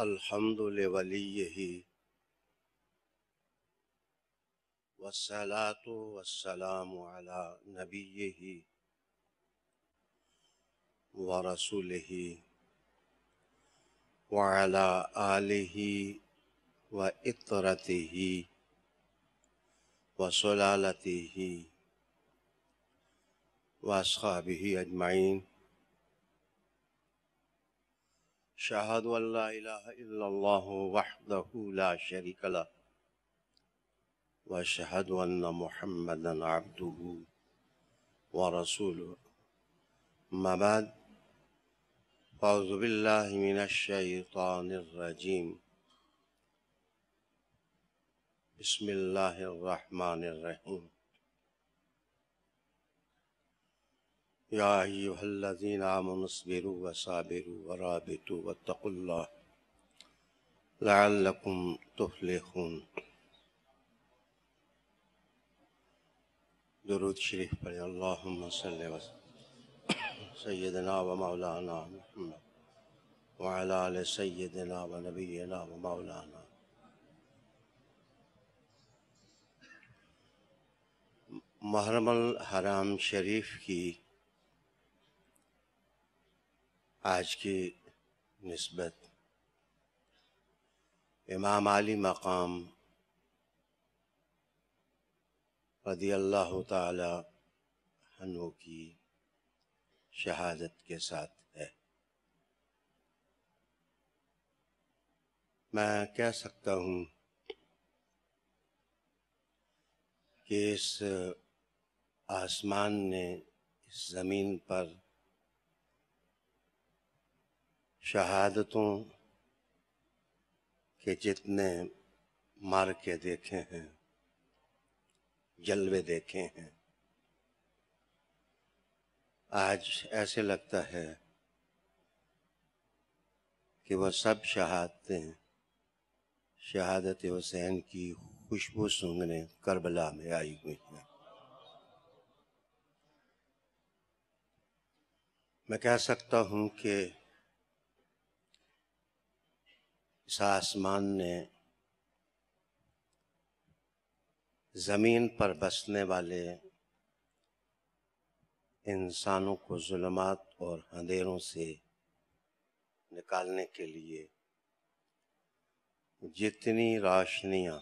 الحمد لولیہ والصلاة والسلام علی نبیہ ورسولہ وعلی آلہ وإطرتہ وسلالتہ واصحابہ اجمعین۔ شہد ان لا الہ الا اللہ وحدہ لا شریک لہ واشہد ان محمدا عبدہ ورسولہ، اما بعد فاعوذ باللہ من الشیطان الرجیم، بسم اللہ الرحمن الرحیم۔ یا ایہا الذین آمنوا اصبروا وصابروا ورابطوا واتقوا اللہ لعلکم تفلحون۔ درود شریف پڑھیں۔ اللہم صلی وسلم سیدنا و مولانا محمد وعلی آل سیدنا و نبینا و مولانا۔ محرم الحرام شریف کی آج کی نسبت امام علی مقام رضی اللہ تعالی عنہ کی شہادت کے ساتھ ہے۔ میں کہہ سکتا ہوں کہ اس آسمان نے اس زمین پر شہادتوں کے جتنے مارکے دیکھے ہیں، جلوے دیکھے ہیں، آج ایسے لگتا ہے کہ وہ سب شہادتیں شہادت حسین کی خوشبو سونگھنے کربلا میں آئی ہوئی ہیں۔ میں کہہ سکتا ہوں کہ اس آسمان نے زمین پر بسنے والے انسانوں کو ظلمات اور اندھیروں سے نکالنے کے لیے جتنی روشنیاں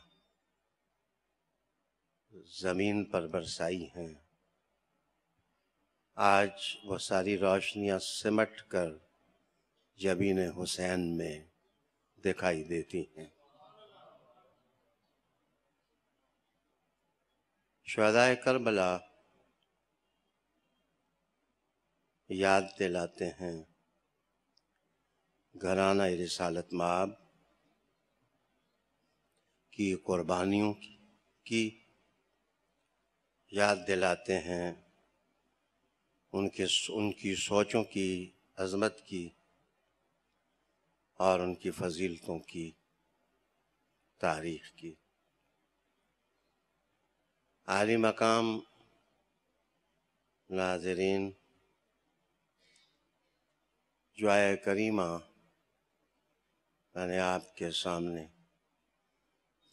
زمین پر برسائی ہیں، آج وہ ساری روشنیاں سمٹ کر جبین حسین میں دکھائی دیتی ہیں۔ شہدائے کربلا یاد دلاتے ہیں گھرانہ رسالت مآب کی قربانیوں کی، یاد دلاتے ہیں ان کی سوچوں کی عظمت کی اور ان کی فضیلتوں کی تاریخ کی۔ عالی مقام ناظرین، جو آیہ کریمہ میں نے آپ کے سامنے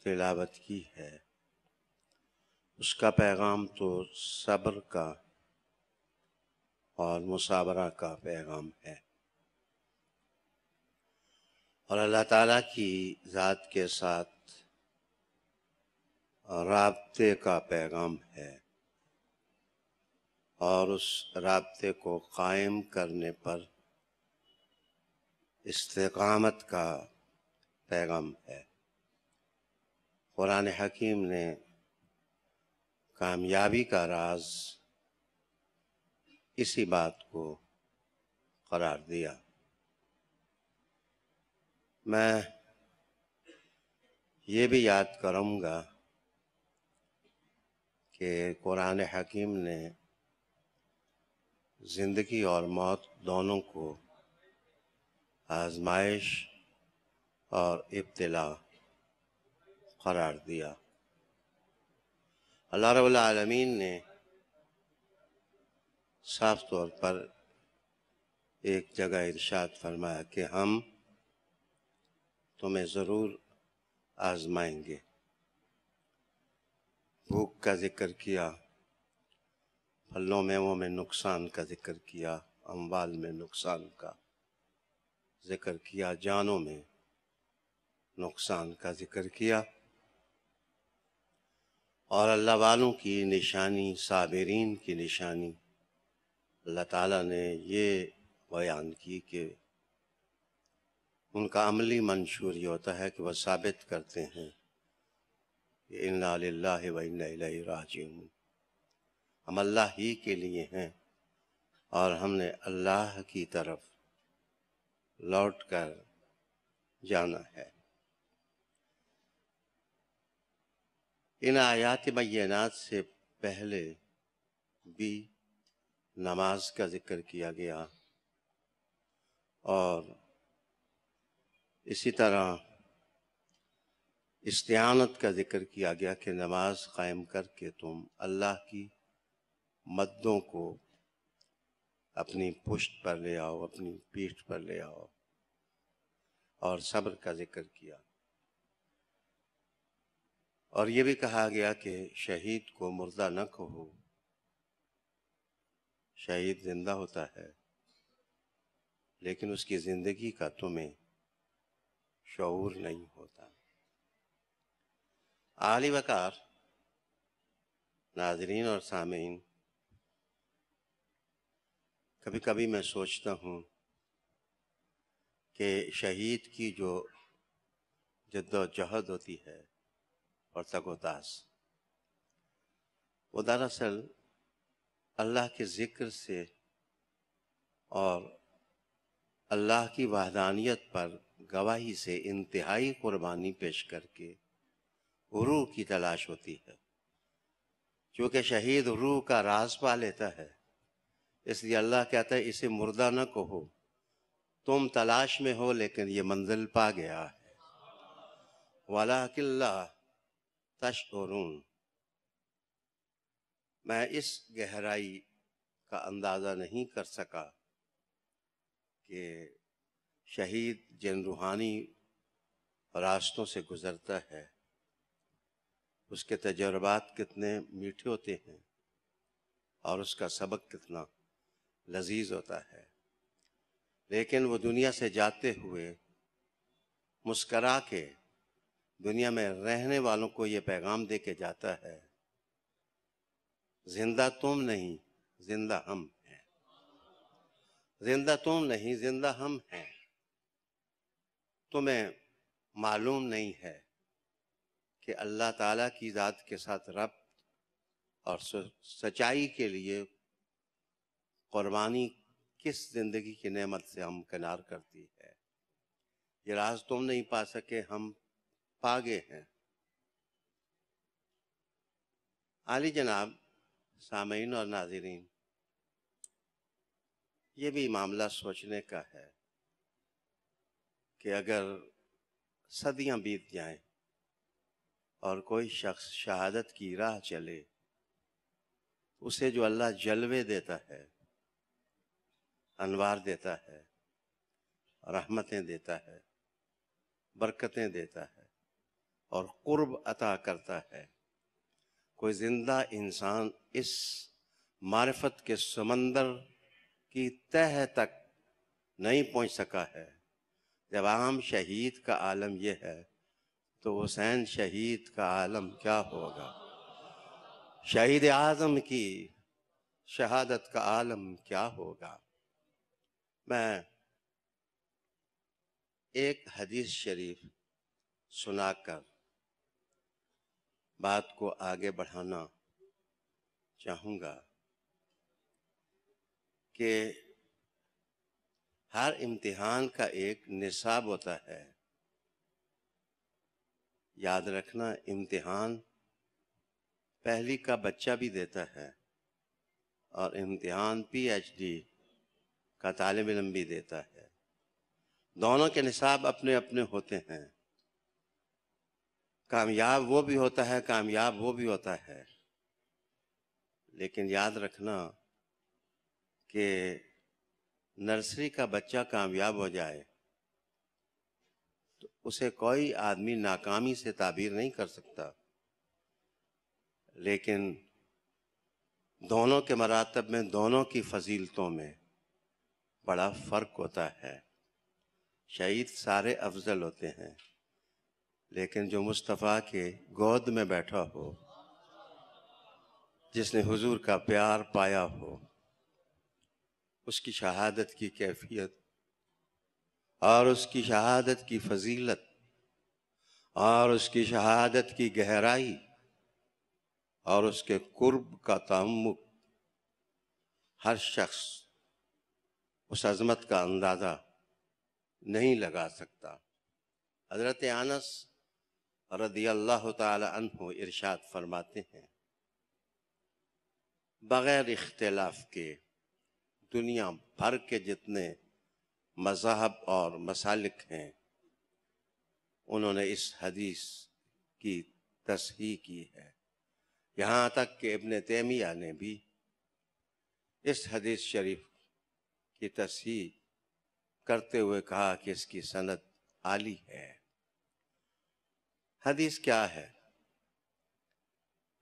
تلاوت کی ہے، اس کا پیغام تو صبر کا اور مصابرہ کا پیغام ہے، اور اللہ تعالیٰ کی ذات کے ساتھ رابطے کا پیغام ہے، اور اس رابطے کو قائم کرنے پر استقامت کا پیغام ہے۔ قرآن حکیم نے کامیابی کا راز اسی بات کو قرار دیا۔ میں یہ بھی یاد کروں گا کہ قرآن حکیم نے زندگی اور موت دونوں کو آزمائش اور ابتلا قرار دیا۔ اللہ رب العالمین نے صاف طور پر ایک جگہ ارشاد فرمایا کہ ہم تمہیں ضرور آزمائیں گے۔ بھوک کا ذکر کیا، پھلوں میووں میں نقصان کا ذکر کیا، اموال میں نقصان کا ذکر کیا، جانوں میں نقصان کا ذکر کیا، اور اللہ والوں کی نشانی، صابرین کی نشانی اللہ تعالیٰ نے یہ بیان کی کہ ان کا عملی منشور یہ ہوتا ہے کہ وہ ثابت کرتے ہیں کہ انا للہ و انا الیہ راجعون، ہم اللہ ہی کے لیے ہیں اور ہم نے اللہ کی طرف لوٹ کر جانا ہے۔ ان آیات بینات سے پہلے بھی نماز کا ذکر کیا گیا، اور اسی طرح استعانت کا ذکر کیا گیا کہ نماز قائم کر کے تم اللہ کی مددوں کو اپنی پشت پر لے آؤ، اپنی پیٹھ پر لے آؤ، اور صبر کا ذکر کیا۔ اور یہ بھی کہا گیا کہ شہید کو مردہ نہ کہو، شہید زندہ ہوتا ہے لیکن اس کی زندگی کا تمہیں شعور نہیں ہوتا۔ اعلی وقار ناظرین اور سامعین، کبھی کبھی میں سوچتا ہوں کہ شہید کی جو جد و جہد ہوتی ہے اور تگ و تاس، وہ دراصل اللہ کے ذکر سے اور اللہ کی وحدانیت پر گواہی سے انتہائی قربانی پیش کر کے روح کی تلاش ہوتی ہے۔ چونکہ شہید روح کا راز پا لیتا ہے، اس لیے اللہ کہتا ہے اسے مردہ نہ کہو، تم تلاش میں ہو لیکن یہ منزل پا گیا ہے۔ وَلَٰكِن لَا تَشْعُرُونَ، میں اس گہرائی کا اندازہ نہیں کر سکا کہ شہید جن روحانی راستوں سے گزرتا ہے اس کے تجربات کتنے میٹھے ہوتے ہیں اور اس کا سبق کتنا لذیذ ہوتا ہے، لیکن وہ دنیا سے جاتے ہوئے مسکرا کے دنیا میں رہنے والوں کو یہ پیغام دے کے جاتا ہے، زندہ تم نہیں، زندہ ہم ہیں، زندہ تم نہیں، زندہ ہم ہیں۔ تمہیں معلوم نہیں ہے کہ اللہ تعالیٰ کی ذات کے ساتھ ربط اور سچائی کے لیے قربانی کس زندگی کی نعمت سے ہمکنار کرتی ہے۔ یہ راز تم نہیں پا سکے، ہم پا گئے ہیں۔ عالی جناب سامعین اور ناظرین، یہ بھی معاملہ سوچنے کا ہے کہ اگر صدیاں بیت جائیں اور کوئی شخص شہادت کی راہ چلے، اسے جو اللہ جلوے دیتا ہے، انوار دیتا ہے، رحمتیں دیتا ہے، برکتیں دیتا ہے اور قرب عطا کرتا ہے، کوئی زندہ انسان اس معرفت کے سمندر کی تہہ تک نہیں پہنچ سکا ہے۔ جب عام شہید کا عالم یہ ہے تو حسین شہید کا عالم کیا ہوگا؟ شہید اعظم کی شہادت کا عالم کیا ہوگا؟ میں ایک حدیث شریف سنا کر بات کو آگے بڑھانا چاہوں گا کہ ہر امتحان کا ایک نصاب ہوتا ہے۔ یاد رکھنا، امتحان پہلی کا بچہ بھی دیتا ہے اور امتحان پی ایچ ڈی کا طالب علم بھی دیتا ہے۔ دونوں کے نصاب اپنے اپنے ہوتے ہیں۔ کامیاب وہ بھی ہوتا ہے، کامیاب وہ بھی ہوتا ہے، لیکن یاد رکھنا کہ نرسری کا بچہ کامیاب ہو جائے تو اسے کوئی آدمی ناکامی سے تعبیر نہیں کر سکتا، لیکن دونوں کے مراتب میں، دونوں کی فضیلتوں میں بڑا فرق ہوتا ہے۔ شہید سارے افضل ہوتے ہیں، لیکن جو مصطفیٰ کے گود میں بیٹھا ہو، جس نے حضور کا پیار پایا ہو، اس کی شہادت کی کیفیت اور اس کی شہادت کی فضیلت اور اس کی شہادت کی گہرائی اور اس کے قرب کا تعمق ہر شخص اس عظمت کا اندازہ نہیں لگا سکتا۔ حضرت انس رضی اللہ تعالی عنہ ارشاد فرماتے ہیں، بغیر اختلاف کے دنیا بھر کے جتنے مذاہب اور مسالک ہیں، انہوں نے اس حدیث کی تصحیح کی ہے۔ یہاں تک کہ ابن تیمیہ نے بھی اس حدیث شریف کی تصحیح کرتے ہوئے کہا کہ اس کی سند عالی ہے۔ حدیث کیا ہے؟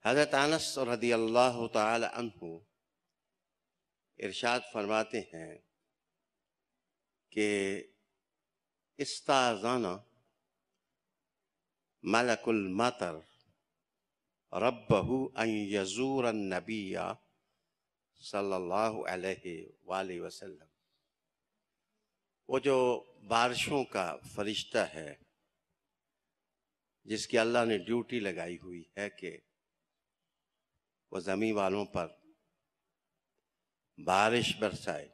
حضرت انس رضی اللہ تعالی عنہ ارشاد فرماتے ہیں کہ استاذن ملک المطر ربہ ان یزور النبی صلی اللہ علیہ وآلہ وسلم۔ وہ جو بارشوں کا فرشتہ ہے، جس کی اللہ نے ڈیوٹی لگائی ہوئی ہے کہ وہ زمین والوں پر بارش برسائے،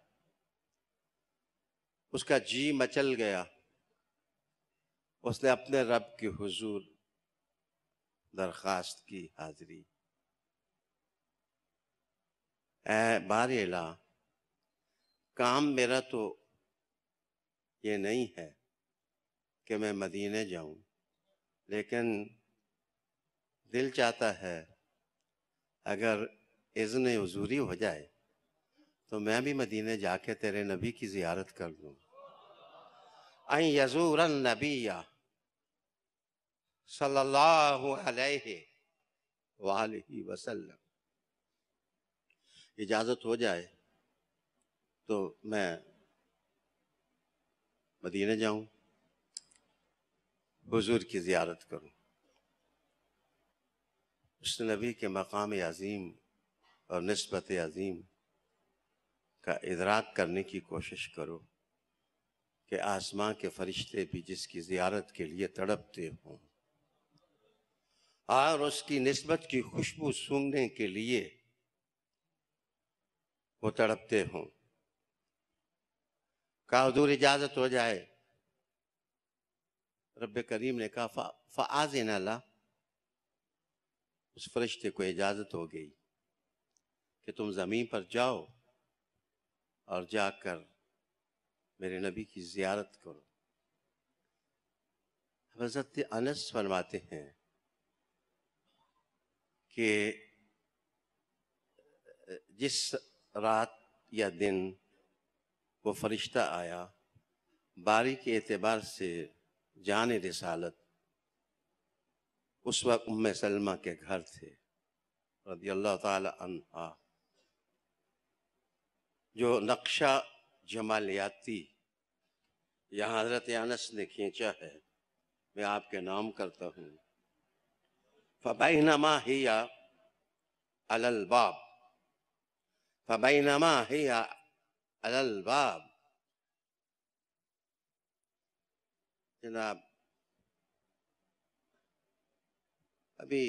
اس کا جی مچل گیا، اس نے اپنے رب کے حضور درخواست کی حاضری، اے باری الہ، کام میرا تو یہ نہیں ہے کہ میں مدینے جاؤں، لیکن دل چاہتا ہے اگر اذن حضوری ہو جائے تو میں بھی مدینے جا کے تیرے نبی کی زیارت کر دوں۔ ان یزور النبی صلی اللہ علیہ وآلہ وسلم، اجازت ہو جائے تو میں مدینے جاؤں، حضور کی زیارت کروں، اس نبی کے مقام عظیم اور نسبت عظیم کا ادراک کرنے کی کوشش کرو کہ آسمان کے فرشتے بھی جس کی زیارت کے لیے تڑپتے ہوں اور اس کی نسبت کی خوشبو سونگھنے کے لیے وہ تڑپتے ہوں۔ کہا حضور اجازت ہو جائے، رب کریم نے کہا فآذن له، اس فرشتے کو اجازت ہو گئی کہ تم زمین پر جاؤ اور جا کر میرے نبی کی زیارت کرو۔ حضرت انس فرماتے ہیں کہ جس رات یا دن وہ فرشتہ آیا، باری کے اعتبار سے جان رسالت اس وقت ام سلمہ کے گھر تھے رضی اللہ تعالی عنہا۔ جو نقشہ جمالیاتی یہاں حضرت انس نے کھینچا ہے، میں آپ کے نام کرتا ہوں۔ فبینما ہی علی الباب، فبینما ہی علی الباب، جناب ابھی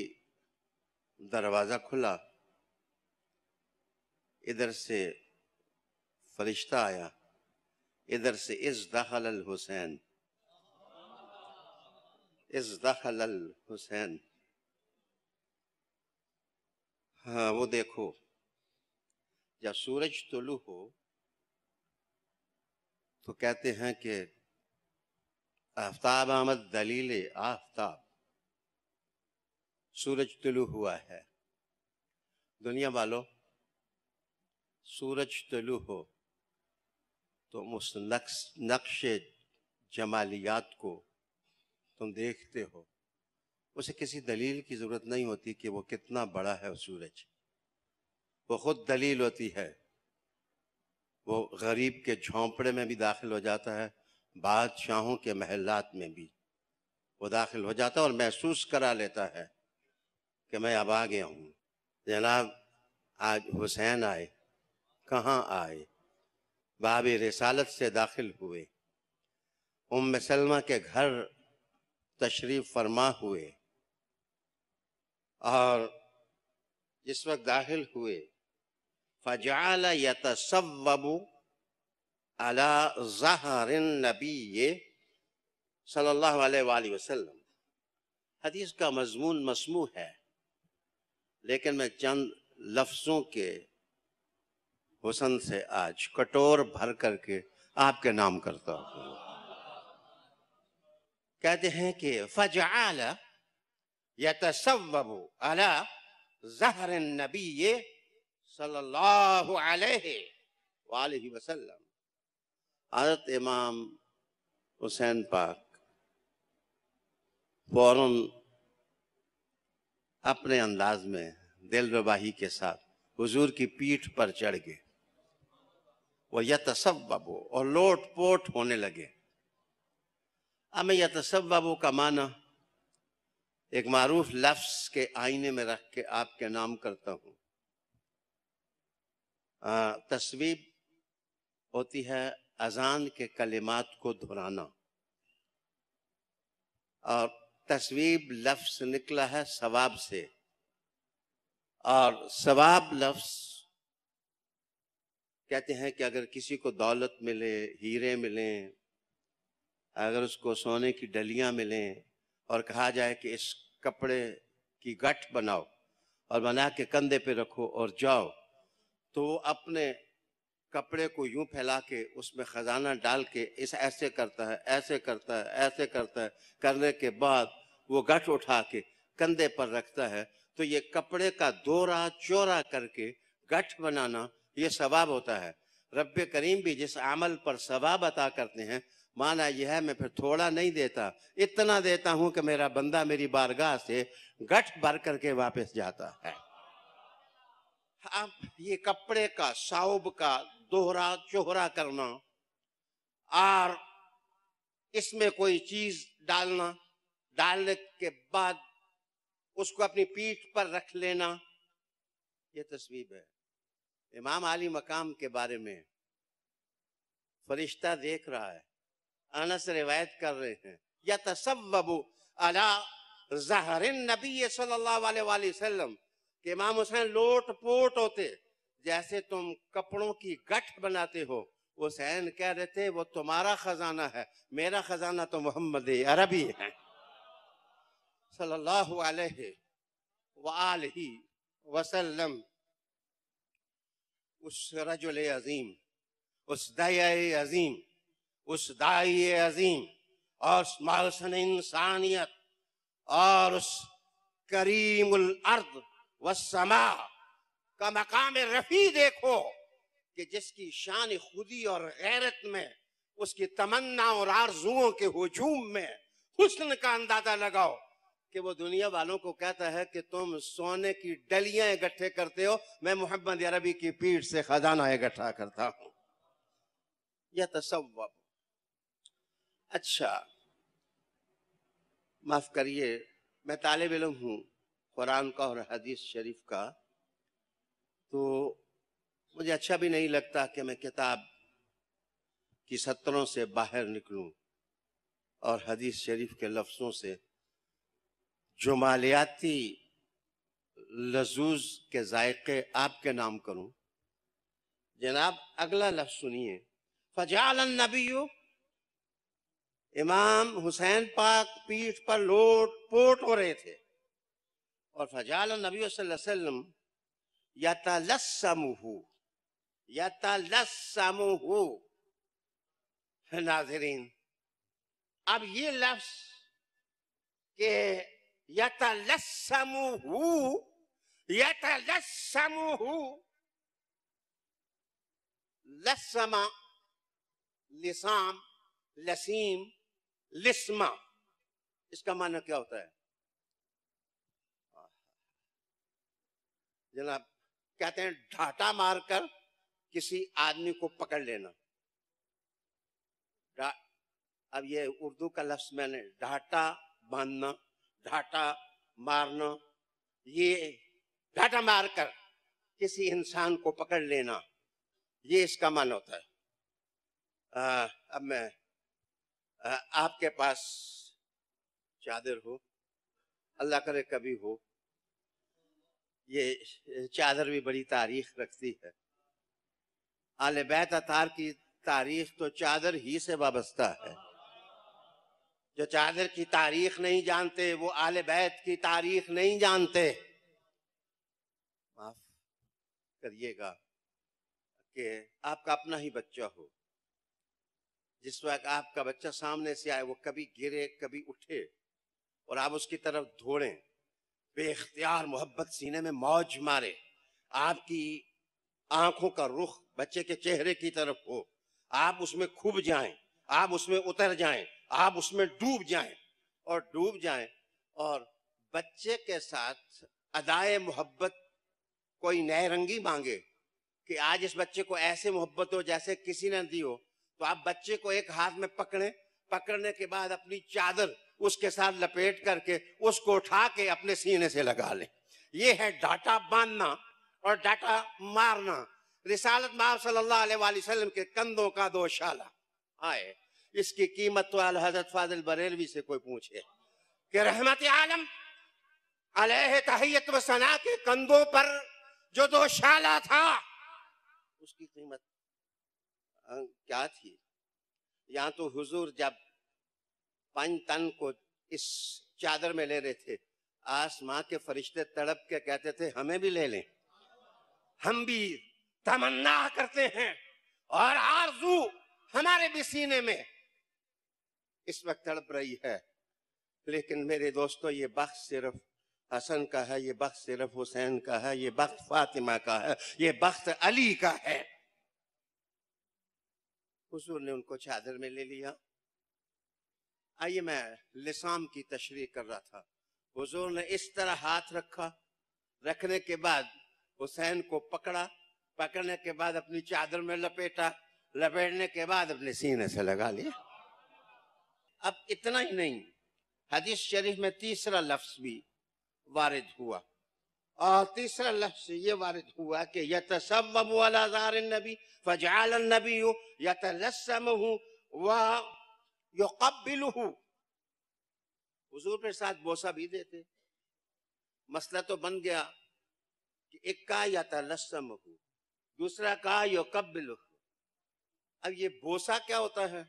دروازہ کھلا، ادھر سے فرشتہ آیا، ادھر سے اذ دخل الحسین، اذ دخل الحسین، ہاں وہ دیکھو جب سورج طلوع ہو تو کہتے ہیں کہ آفتاب آمد دلیل آفتاب، سورج طلوع ہوا ہے۔ دنیا والوں، سورج طلوع ہو تو اس نقش جمالیات کو تم دیکھتے ہو، اسے کسی دلیل کی ضرورت نہیں ہوتی کہ وہ کتنا بڑا ہے سورج، وہ خود دلیل ہوتی ہے۔ وہ غریب کے جھونپڑے میں بھی داخل ہو جاتا ہے، بادشاہوں کے محلات میں بھی وہ داخل ہو جاتا ہے اور محسوس کرا لیتا ہے کہ میں اب آ گیا ہوں۔ جناب آج حسین آئے، کہاں آئے؟ باب رسالت سے داخل ہوئے، ام سلمہ کے گھر تشریف فرما ہوئے، اور جس وقت داخل ہوئے فجعل يتصوب على ظہر النبی صلی اللہ علیہ وآلہ وسلم۔ حدیث کا مضمون مسموع ہے، لیکن میں چند لفظوں کے حسن سے آج کٹور بھر کر کے آپ کے نام کرتا ہوں۔ کہتے ہیں کہ فجعل يتصوب على ظہر النبی صلی اللہ علیہ وآلہ وسلم۔ حضرت امام حسین پاک فوراً اپنے انداز میں دل رباہی کے ساتھ حضور کی پیٹھ پر چڑھ گئے، وہ یتصوب اور لوٹ پوٹ ہونے لگے۔ اب میں یتصوب کا معنی ایک معروف لفظ کے آئینے میں رکھ کے آپ کے نام کرتا ہوں۔ تصویب ہوتی ہے اذان کے کلمات کو دہرانا، اور تصویب لفظ نکلا ہے ثواب سے، اور ثواب لفظ کہتے ہیں کہ اگر کسی کو دولت ملے، ہیرے ملیں، اگر اس کو سونے کی ڈلیاں ملیں اور کہا جائے کہ اس کپڑے کی گٹھ بناؤ اور بنا کے کندھے پہ رکھو اور جاؤ، تو وہ اپنے کپڑے کو یوں پھیلا کے اس میں خزانہ ڈال کے ایسے کرتا ہے، ایسے کرتا ہے، ایسے کرتا ہے، کرنے کے بعد وہ گٹھ اٹھا کے کندھے پر رکھتا ہے۔ تو یہ کپڑے کا دورہ چورا کر کے گٹھ بنانا یہ ثواب ہوتا ہے۔ رب کریم بھی جس عمل پر ثواب عطا کرتے ہیں، معنی یہ ہے میں پھر تھوڑا نہیں دیتا، اتنا دیتا ہوں کہ میرا بندہ میری بارگاہ سے گٹھ بھر کر کے واپس جاتا ہے۔ اب یہ کپڑے کا ثوب کا دوہرا چوہرا کرنا اور اس میں کوئی چیز ڈالنا، ڈالنے کے بعد اس کو اپنی پیٹھ پر رکھ لینا، یہ تصویب ہے۔ امام علی مقام کے بارے میں فرشتہ دیکھ رہا ہے، انس روایت کر رہے ہیں، یتصوب علی ظہر النبی صلی اللہ علیہ وآلہ وسلم، کہ امام حسین لوٹ پوٹ ہوتے جیسے تم کپڑوں کی گٹھ بناتے ہو۔ حسین کہہ رہے تھے وہ تمہارا خزانہ ہے، میرا خزانہ تو محمد عربی ہے صلی اللہ علیہ وآلہ وسلم۔ اس رجل عظیم، اس داعی عظیم، اس داعی عظیم اور اس محسن انسانیت اور اس کریم الارض والسماء کا مقام رفیع دیکھو کہ جس کی شان خودی اور غیرت میں، اس کی تمنا اور آرزوؤں کے ہجوم میں حسن کا اندازہ لگاؤ کہ وہ دنیا والوں کو کہتا ہے کہ تم سونے کی ڈلیاں اکٹھے کرتے ہو، میں محمد عربی کی پیٹھ سے خزانہ اکٹھا کرتا ہوں۔ یہ تصوب۔ اچھا معاف کریے، میں طالب علم ہوں قرآن کا اور حدیث شریف کا، تو مجھے اچھا بھی نہیں لگتا کہ میں کتاب کی سطروں سے باہر نکلوں اور حدیث شریف کے لفظوں سے جمالیاتی لذوذ کے ذائقے آپ کے نام کروں۔ جناب اگلا لفظ سنیے، فجعل النبی، امام حسین پاک پیٹھ پر لوٹ پوٹ ہو رہے تھے، اور فجعل النبی صلی اللہ علیہ وسلم یتلسمہ، یتلسمہ۔ ناظرین اب یہ لفظ کہ یتلسمہ، یتلسمہ، لسم، لسام، لسیم، لسمہ، اس کا معنی کیا ہوتا ہے جناب؟ کہتے ہیں ڈھاٹا مار کر کسی آدمی کو پکڑ لینا. اب یہ اردو کا لفظ میں نے ڈھاٹا باندھنا، ڈھاٹا مارنا، یہ ڈھاٹا مار کر کسی انسان کو پکڑ لینا، یہ اس کا معنی ہوتا ہے. اب میں آپ کے پاس چادر ہو، اللہ کرے کبھی ہو، یہ چادر بھی بڑی تاریخ رکھتی ہے. آل بیت اطہار کی تاریخ تو چادر ہی سے وابستہ ہے. جو چادر کی تاریخ نہیں جانتے وہ آل بیت کی تاریخ نہیں جانتے. معاف کریے گا کہ آپ کا اپنا ہی بچہ ہو، جس وقت آپ کا بچہ سامنے سے آئے، وہ کبھی گرے کبھی اٹھے اور آپ اس کی طرف دوڑیں، بے اختیار محبت سینے میں موج مارے، آپ کی آنکھوں کا رخ بچے کے چہرے کی طرف ہو، آپ اس میں کھب جائیں، آپ اس میں اتر جائیں، آپ اس میں ڈوب جائیں اور بچے کے ساتھ ادائے محبت کوئی نئے رنگی مانگے کہ آج اس بچے کو ایسے محبت ہو جیسے کسی نے دی ہو، تو آپ بچے کو ایک ہاتھ میں پکڑنے کے بعد اپنی چادر اس کے ساتھ لپیٹ کر کے اس کو اٹھا کے اپنے سینے سے لگا لیں. یہ ہے ڈھاٹا باندھنا اور ڈھاٹا مارنا. رسالت مآب صلی اللہ علیہ وآلہ وسلم کے کندھوں کا دوشالہ آئے، اس کی قیمت تو حضرت فاضل بریلوی سے کوئی پوچھے کہ رحمت عالم علیہ تحیت و ثنا کے کندھوں پر جو دوشالہ تھا اس کی قیمت کیا تھی. یہاں تو حضور جب 5 تن کو اس چادر میں لے رہے تھے، آسماں کے فرشتے تڑپ کے کہتے تھے ہمیں بھی لے لیں، ہم بھی تمنا کرتے ہیں اور آرزو ہمارے بھی سینے میں اس وقت تڑپ رہی ہے. لیکن میرے دوستو، یہ بخت صرف حسن کا ہے، یہ بخت صرف حسین کا ہے، یہ بخت فاطمہ کا ہے، یہ بخت علی کا ہے. حضور نے ان کو چادر میں لے لیا. آئیے، میں لسام کی تشریح کر رہا تھا. حضور نے اس طرح ہاتھ رکھا، رکھنے کے بعد حسین کو پکڑنے کے بعد اپنی چادر میں لپیٹنے کے بعد اپنے سینے سے لگا لیا. اب اتنا ہی نہیں، حدیث شریف میں تیسرا لفظ بھی وارد ہوا، اور تیسرا لفظ یہ وارد ہوا کہ یتصوب علی ظہر النبی فجعل النبی یتلسمہ ویقبلہ. حضور کے ساتھ بوسہ بھی دیتے. مسئلہ تو بن گیا کہ ایک کا یتلسمہ، دوسرا کا یقبلہ. اب یہ بوسہ کیا ہوتا ہے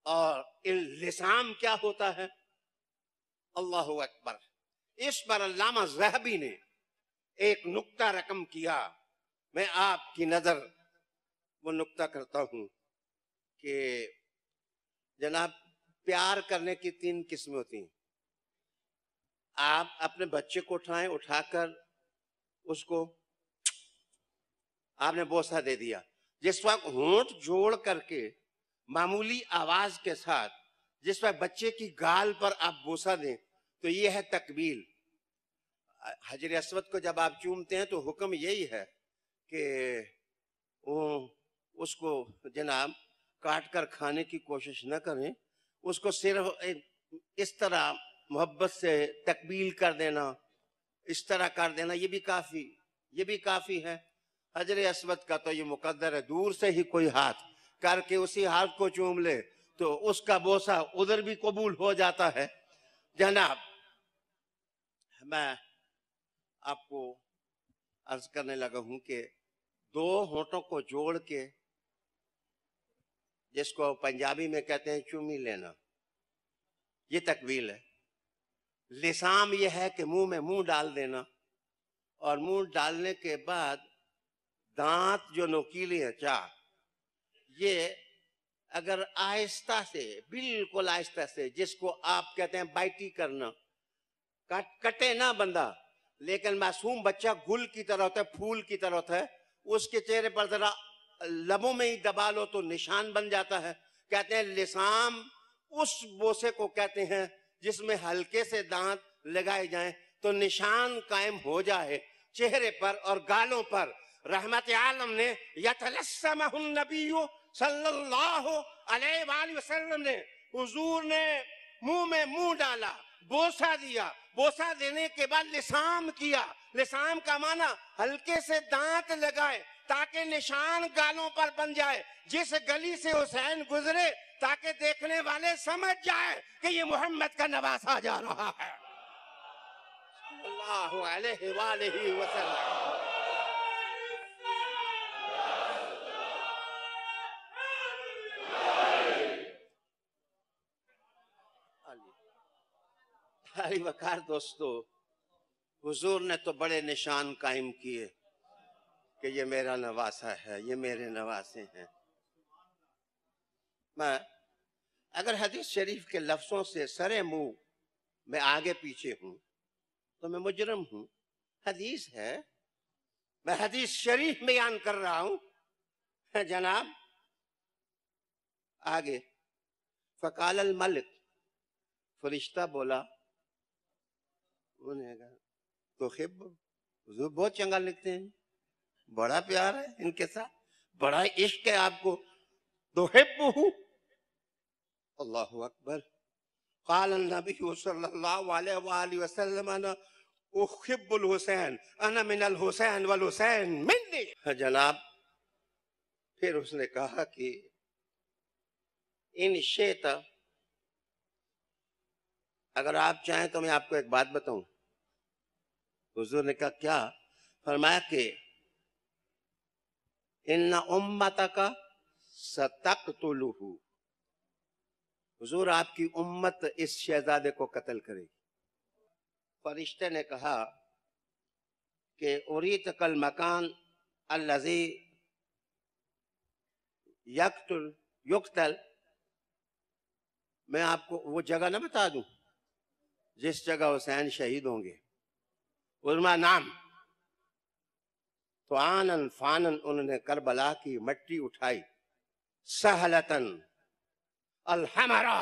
اور التسام کیا ہوتا ہے؟ اللہ اکبر. اس پر علامہ ذہبی نے ایک نقطہ رقم کیا. میں آپ کی نظر وہ نقطہ کرتا ہوں کہ جناب، پیار کرنے کی 3 قسمیں ہوتی ہیں. آپ اپنے بچے کو اٹھا کر اس کو آپ نے بوسہ دے دیا. جس وقت ہونٹ جوڑ کر کے معمولی آواز کے ساتھ جس وقت بچے کی گال پر آپ بوسہ دیں تو یہ ہے تقبیل. حجر اسود کو جب آپ چومتے ہیں تو حکم یہی ہے کہ اس کو جناب کاٹ کر کھانے کی کوشش نہ کریں، اس کو صرف اس طرح محبت سے تقبیل کر دینا، اس طرح کر دینا، یہ بھی کافی ہے. حجر اسود کا تو یہ مقدر ہے، دور سے ہی کوئی ہاتھ کر کے اسی ہاتھ کو چوم لے تو اس کا بوسہ ادھر بھی قبول ہو جاتا ہے. جناب، میں آپ کو عرض کرنے لگا ہوں کہ 2 ہونٹوں کو جوڑ کے، جس کو پنجابی میں کہتے ہیں چومی لینا، یہ تقبیل ہے. لسام یہ ہے کہ منہ میں منہ ڈال دینا، اور منہ ڈالنے کے بعد دانت جو نوکیلے ہیں 4، یہ اگر آہستہ سے، بالکل آہستہ سے، جس کو آپ کہتے ہیں بائٹی کرنا، کٹے نہ بندہ، لیکن معصوم بچہ گل کی طرح ہوتا ہے، پھول کی طرح ہوتا ہے، اس کے چہرے پر ذرا لبوں میں ہی دبا لو تو نشان بن جاتا ہے. کہتے ہیں لسام اس بوسے کو کہتے ہیں جس میں ہلکے سے دانت لگائے جائیں تو نشان قائم ہو جائے چہرے پر اور گالوں پر۔ رحمت عالم نے یتلسمہ النبی صلی اللہ علیہ وآلہ وسلم نے، حضور نے منہ میں منہ ڈالا، بوسہ دیا، بوسہ دینے کے بعد لسام کیا۔ لسام کا معنی ہلکے سے دانت لگائے تاکہ نشان گالوں پر بن جائے، جس گلی سے حسین گزرے تاکہ دیکھنے والے سمجھ جائے کہ یہ محمد کا نواسا جا رہا ہے صلی اللہ علیہ وآلہ وسلم۔ علی وقار دوستو، حضور نے تو بڑے نشان قائم کیے کہ یہ میرا نواسا ہے، یہ میرے نواسے ہیں۔ میں اگر حدیث شریف کے لفظوں سے سرے منہ میں آگے پیچھے ہوں تو میں مجرم ہوں۔ حدیث ہے، میں حدیث شریف بیان کر رہا ہوں۔ جناب آگے، فقال الملک، فرشتہ بولا، انہیں کہا تو خب، حضور بہت چنگا لکھتے ہیں، بڑا پیار ہے ان کے ساتھ، بڑا عشق ہے آپ کو، تو حب ہوں۔ اللہ اکبر۔ قال النبی صلی اللہ علیہ وآلہ وسلم انا احب الحسین، انا من الحسین والحسین منی۔ جناب پھر اس نے کہا کہ ان شئت، اگر آپ چاہیں تو میں آپ کو ایک بات بتاؤں۔ حضور نے کہا کیا؟ فرمایا کہ ان امتک ستقتلہ، حضور آپ کی امت اس شہزادے کو قتل کرے گی۔ فرشتے نے کہا کہ اریتک المکان الذی یقتل، میں آپ کو وہ جگہ نہ بتا دوں جس جگہ حسین شہید ہوں گے؟ علماء نام تو آنن فانن انہوں نے کربلا کی مٹی اٹھائی، سہلتن الحمرا،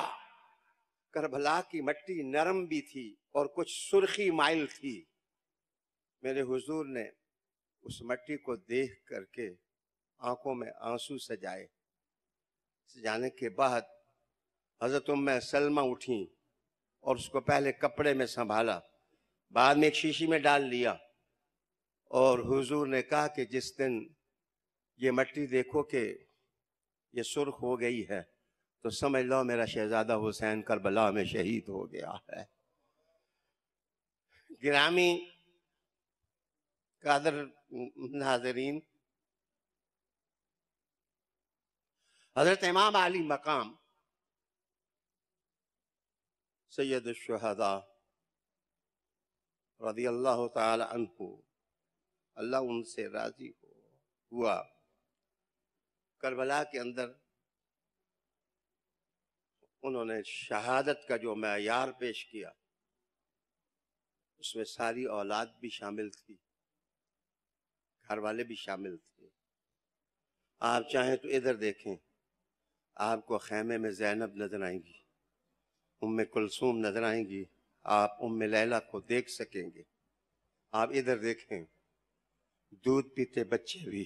کربلا کی مٹی نرم بھی تھی اور کچھ سرخی مائل تھی۔ میرے حضور نے اس مٹی کو دیکھ کر کے آنکھوں میں آنسو سجائے۔ سجانے کے بعد حضرت ام سلمہ اٹھیں اور اس کو پہلے کپڑے میں سنبھالا، بعد میں ایک شیشی میں ڈال لیا، اور حضور نے کہا کہ جس دن یہ مٹی دیکھو کہ یہ سرخ ہو گئی ہے تو سمجھ لو میرا شہزادہ حسین کربلا میں شہید ہو گیا ہے۔ گرامی قادر ناظرین، حضرت امام علی مقام سید الشہداء رضی اللہ تعالی عنہ، اللہ ان سے راضی ہوا، کربلا کے اندر انہوں نے شہادت کا جو معیار پیش کیا اس میں ساری اولاد بھی شامل تھی، گھر والے بھی شامل تھے۔ آپ چاہیں تو ادھر دیکھیں، آپ کو خیمے میں زینب نظر آئیں گی، ام کلثوم نظر آئیں گی، آپ ام لیلہ کو دیکھ سکیں گے۔ آپ ادھر دیکھیں، دودھ پیتے بچے بھی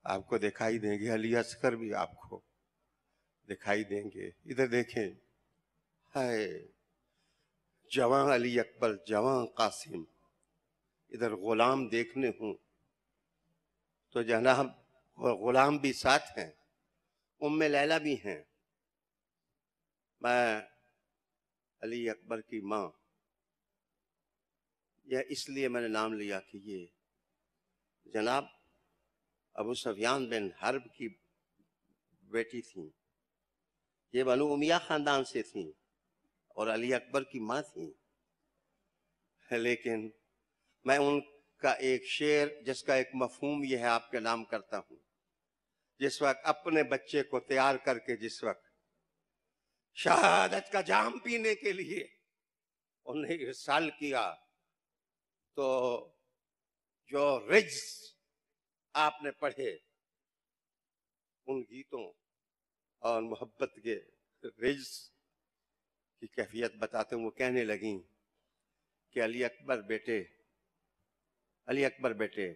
آپ کو دکھائی دیں گے، علی اصغر بھی آپ کو دکھائی دیں گے۔ ادھر دیکھیں، ہائے جوان علی اکبر، جوان قاسم، ادھر غلام دیکھنے ہوں تو جناب غلام بھی ساتھ ہیں، ام لیلہ بھی ہیں، میں علی اکبر کی ماں، یہ اس لیے میں نے نام لیا کہ یہ جناب ابو سفیان بن حرب کی بیٹی تھیں، یہ بنو امیہ خاندان سے تھیں اور علی اکبر کی ماں تھیں، لیکن میں ان کا ایک شعر جس کا ایک مفہوم یہ ہے آپ کے نام کرتا ہوں۔ جس وقت اپنے بچے کو تیار کر کے جس وقت شہادت کا جام پینے کے لیے انہیں ارسال کیا تو جو رجز آپ نے پڑھے ان گیتوں اور محبت کے رجس کی کیفیت بتاتے ہیں. وہ کہنے لگیں کہ علی اکبر بیٹے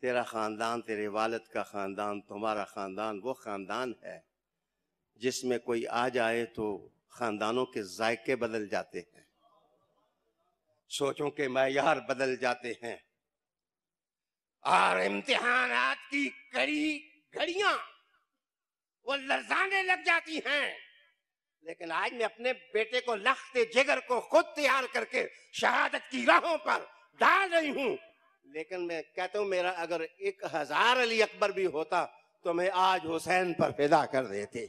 تیرا خاندان، تیرے والد کا خاندان، تمہارا خاندان وہ خاندان ہے جس میں کوئی آ جائے تو خاندانوں کے ذائقے بدل جاتے ہیں، سوچوں کے معیار بدل جاتے ہیں، اور امتحانات کی کڑی گھڑیاں وہ لرزانے لگ جاتی ہیں. لیکن آج میں اپنے بیٹے کو لخت جگر کو خود تیار کر کے شہادت کی راہوں پر ڈال رہی ہوں. لیکن میں کہتا ہوں میرا اگر 1000 علی اکبر بھی ہوتا تو میں آج حسین پر فدا کر دیتے.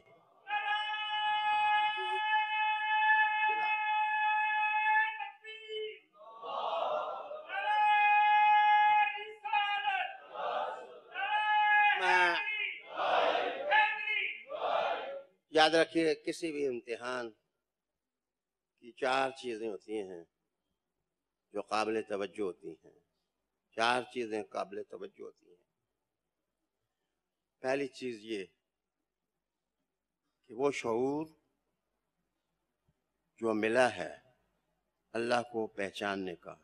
یاد رکھیے کسی بھی امتحان کی 4 چیزیں ہوتی ہیں جو قابل توجہ ہوتی ہیں. 4 چیزیں قابل توجہ ہوتی ہیں. پہلی چیز یہ کہ وہ شعور جو ملا ہے اللہ کو پہچاننے کا،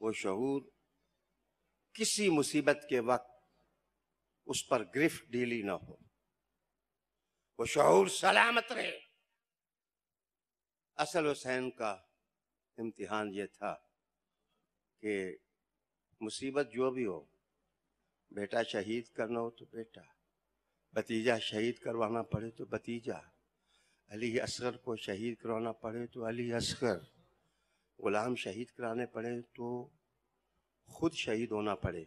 وہ شعور کسی مصیبت کے وقت اس پر گرفت ڈھیلی نہ ہو، وہ شعور سلامت رہے. اصل حسین کا امتحان یہ تھا کہ مصیبت جو بھی ہو، بیٹا شہید کرنا ہو تو بیٹا، بھتیجا شہید کروانا پڑے تو بھتیجا، علی اصغر کو شہید کروانا پڑے تو علی اصغر، غلام شہید کرانے پڑے تو خود شہید ہونا پڑے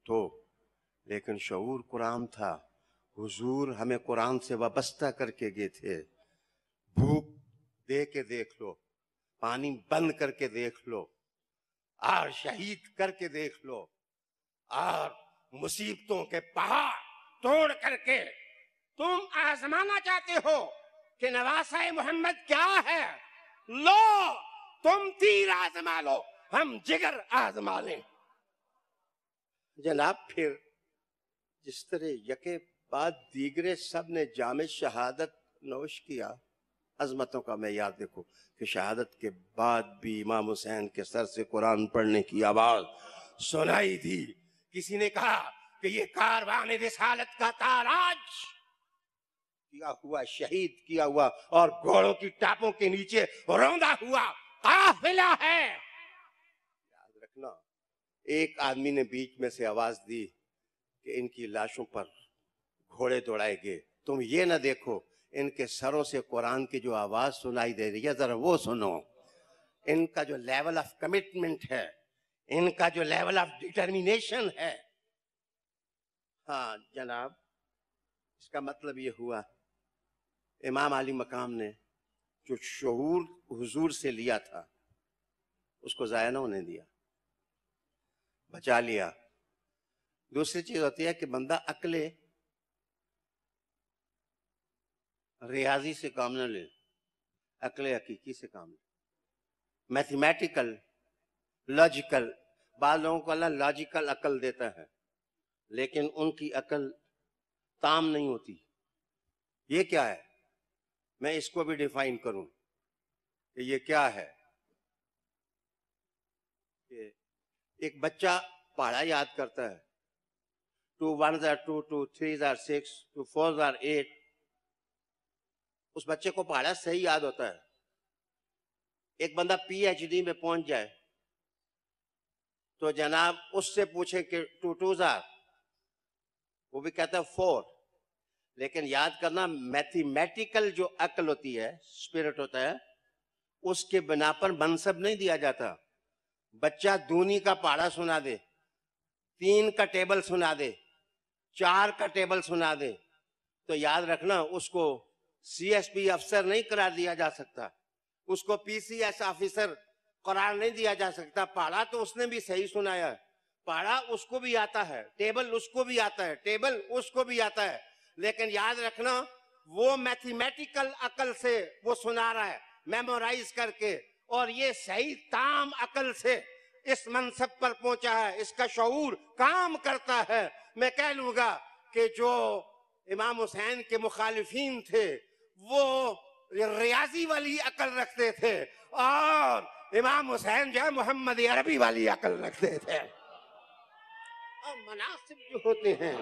تو لیکن شعور قرآن تھا. حضور ہمیں قرآن سے وابستہ کر کے گئے تھے. بھوک دے کے دیکھ لو، پانی بند کر کے دیکھ لو، اور شہید کر کے دیکھ لو، اور مصیبتوں کے پہاڑ توڑ کر کے تم آزمانا چاہتے ہو کہ نواسہ محمد کیا ہے، لو تم تیر آزما لو، ہم جگر آزما لیں. جناب پھر جس طرح یکے بعد دیگرے سب نے جام شہادت نوش کیا، عظمتوں کا معیار دیکھو کہ شہادت کے بعد بھی امام حسین کے سر سے قرآن پڑھنے کی آواز سنائی تھی. کسی نے کہا کہ یہ کاروان رسالت کا تاراج کیا ہوا، شہید کیا ہوا اور گھوڑوں کی ٹاپوں کے نیچے روندا ہوا قافلہ ہے. یاد رکھنا، ایک آدمی نے بیچ میں سے آواز دی کہ ان کی لاشوں پر گھوڑے دوڑائے گئے. تم یہ نہ دیکھو ان کے سروں سے قرآن کی جو آواز سنائی دے رہی ہے، ذرا وہ سنو. ان کا جو لیول آف کمٹمنٹ ہے، ان کا جو لیول آف ڈٹرمینیشن ہے. ہاں جناب، اس کا مطلب یہ ہوا امام علی مقام نے جو شعور حضور سے لیا تھا اس کو ضائع نہ ہونے دیا، بچا لیا. دوسری چیز ہوتی ہے کہ بندہ عقل ریاضی سے کام نہ لے، عقل حقیقی سے کام لے. میتھمیٹیکل، لاجیکل، بعض لوگوں کو اللہ لاجیکل عقل دیتا ہے لیکن ان کی عقل تام نہیں ہوتی. یہ کیا ہے؟ میں اس کو بھی ڈیفائن کروں کہ یہ کیا ہے. کہ ایک بچہ پہاڑا یاد کرتا ہے، 2 1 2 2 3 6 2 4 8. اس بچے کو پہاڑا صحیح یاد ہوتا ہے. ایک بندہ پی ایچ ڈی میں پہنچ جائے تو جناب اس سے پوچھے کہ 2 2 وہ بھی کہتا ہے 4. لیکن یاد کرنا، میتھمیٹیکل جو عقل ہوتی ہے، اسپرٹ ہوتا ہے، اس کے بنا پر منصب نہیں دیا جاتا. بچہ دونی کا پہاڑا سنا دے، 3 کا ٹیبل سنا دے، 4 کا ٹیبل سنا دے تو یاد رکھنا اس کو سی ایس پی افسر نہیں قرار دیا جا سکتا، اس کو پی سی ایس آفیسر قرار نہیں دیا جا سکتا. پہاڑا تو اس نے بھی صحیح سنایا ہے، پہاڑا اس کو بھی آتا ہے، ٹیبل اس کو بھی آتا ہے، ٹیبل اس کو بھی آتا ہے. لیکن یاد رکھنا وہ میتھمیٹیکل عقل سے وہ سنا رہا ہے میمورائز کر کے، اور یہ صحیح تام عقل سے اس منصب پر پہنچا ہے، اس کا شعور کام کرتا ہے. میں کہہ لوں گا کہ جو امام حسین کے مخالفین تھے وہ ریاضی والی عقل رکھتے تھے، اور امام حسین جو ہے محمد عربی والی عقل رکھتے تھے۔ اور مناسب جو ہوتے ہیں،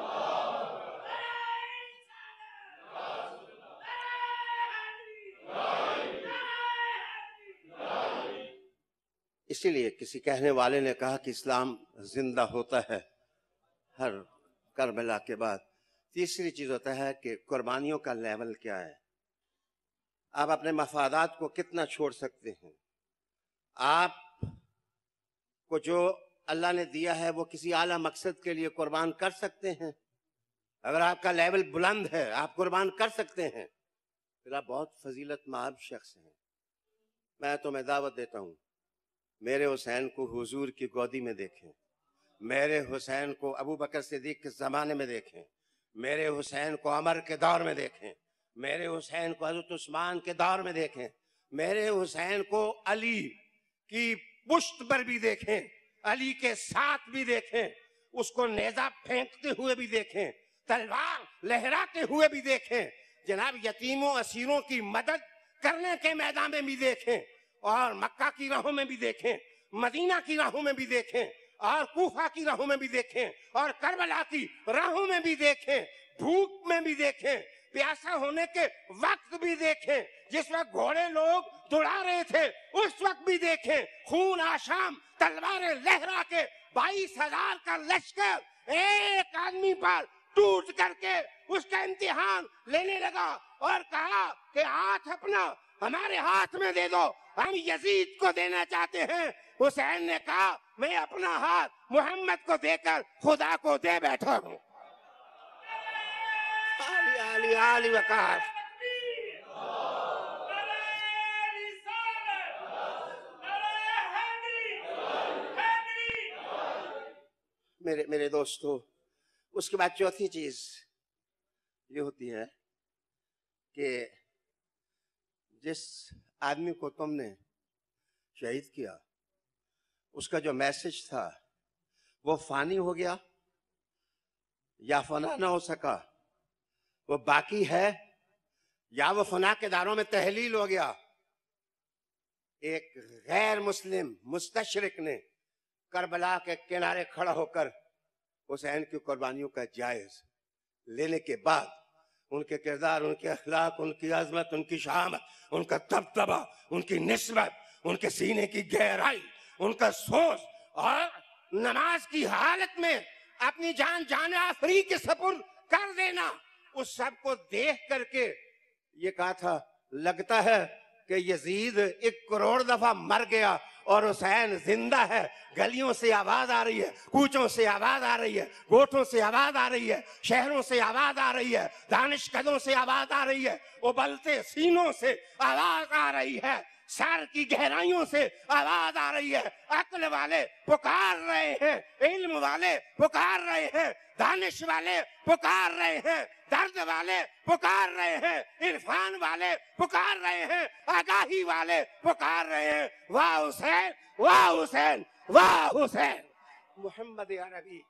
اسی لیے کسی کہنے والے نے کہا کہ اسلام زندہ ہوتا ہے ہر کربلا کے بعد۔ تیسری چیز ہوتا ہے کہ قربانیوں کا لیول کیا ہے، آپ اپنے مفادات کو کتنا چھوڑ سکتے ہیں۔ آپ کو جو اللہ نے دیا ہے وہ کسی اعلیٰ مقصد کے لیے قربان کر سکتے ہیں۔ اگر آپ کا لیول بلند ہے، آپ قربان کر سکتے ہیں، پھر آپ بہت فضیلت مآب شخص ہیں۔ میں تمہیں دعوت دیتا ہوں، میرے حسین کو حضور کی گودی میں دیکھیں، میرے حسین کو ابو بکر صدیق کے زمانے میں دیکھیں، میرے حسین کو عمر کے دور میں دیکھیں، میرے حسین کو حضرت عثمان کے دور میں دیکھیں، میرے حسین کو علی کی پشت پر بھی دیکھیں، علی کے ساتھ بھی دیکھیں، اس کو نیزہ پھینکتے ہوئے بھی دیکھیں، تلوار لہراتے ہوئے بھی دیکھیں، جناب یتیموں اسیروں کی مدد کرنے کے میدان میں بھی دیکھیں، اور مکہ کی راہوں میں بھی دیکھیں، مدینہ کی راہوں میں بھی دیکھیں، اور کوفہ کی راہوں میں بھی دیکھیں، اور کربلا کی راہوں میں بھی دیکھیں، بھوک میں بھی دیکھیں، پیاسا ہونے کے وقت بھی دیکھیں، جس وقت گھوڑے لوگ دوڑا رہے تھے اس وقت بھی دیکھیں، خون آشام تلواریں لہرا کے 22,000 کا لشکر ایک آدمی پر ٹوٹ کر کے اس کا امتحان لینے لگا اور کہا کہ ہاتھ اپنا ہمارے ہاتھ میں دے دو، ہم یزید کو دینا چاہتے ہیں۔ حسین نے کہا میں اپنا ہاتھ محمد کو دے کر خدا کو دے بیٹھا ہوں۔ علی علی وقار۔ میرے دوستو، اس کے بعد چوتھی چیز یہ ہوتی ہے کہ جس آدمی کو تم نے شہید کیا اس کا جو میسج تھا وہ فانی ہو گیا یا فنا نہ ہو سکا، وہ باقی ہے یا وہ فنا کے داروں میں تحلیل ہو گیا۔ ایک غیر مسلم مستشرق نے کربلا کے کنارے کھڑا ہو کر حسین کی قربانیوں کا جائز لینے کے بعد ان کے کردار، ان کے اخلاق، ان کی عظمت، ان کی شہامت، ان کا دبدبہ، ان کی نسبت، ان کے سینے کی گہرائی، ان کا سوچ اور نماز کی حالت میں اپنی جان آفری کے سپرد کر دینا، اس سب کو دیکھ کر کے یہ کہا تھا لگتا ہے کہ یزید 1 کروڑ دفعہ مر گیا اور حسین زندہ ہے۔ گلیوں سے آواز آ رہی ہے، کوچوں سے آواز آ رہی ہے، گوٹھوں سے آواز آ رہی ہے، شہروں سے آواز آ رہی ہے، دانشکدوں سے آواز آ رہی ہے، ابلتے سینوں سے آواز آ رہی ہے، سر کی گہرائیوں سے آواز آ رہی ہے۔ عقل والے پکار رہے ہیں، علم والے پکار رہے ہیں، دانش والے پکار رہے ہیں، درد والے پکار رہے ہیں، عرفان والے پکار رہے ہیں، آگاہی والے پکار رہے ہیں۔ واہ حسین، واہ حسین، واہ حسین۔ محمد عربی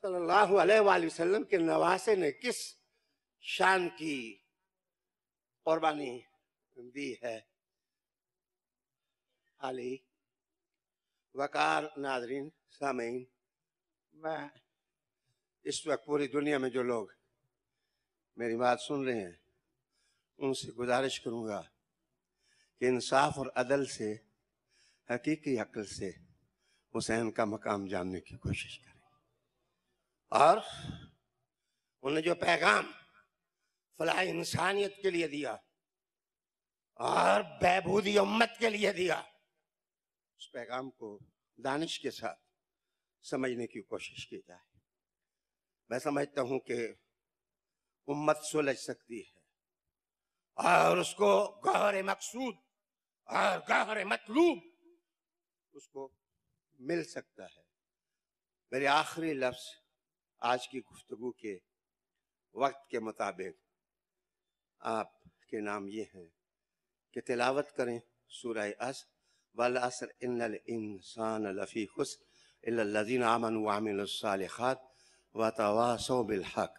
صلی اللہ علیہ وآلہ وسلم کے نواسے نے کس شان کی قربانی دی ہے۔ علی وقار ناظرین سامعین، میں اس وقت پوری دنیا میں جو لوگ میری بات سن رہے ہیں ان سے گزارش کروں گا کہ انصاف اور عدل سے، حقیقی عقل سے حسین کا مقام جاننے کی کوشش کریں، اور انہوں نے جو پیغام فلاح انسانیت کے لیے دیا اور بہبودی امت کے لیے دیا، اس پیغام کو دانش کے ساتھ سمجھنے کی کوشش کی جائے۔ میں سمجھتا ہوں کہ امت سلجھ سکتی ہے اور اس کو گوہر مقصود اور گوہر مطلوب اس کو مل سکتا ہے۔ میرے آخری لفظ آج کی گفتگو کے وقت کے مطابق آپ کے نام یہ ہیں کہ تلاوت کریں سورہ عصر، والعصر ان الانسان لفی خسر الا الذین آمنوا وعملوا الصالحات وتواصوا بالحق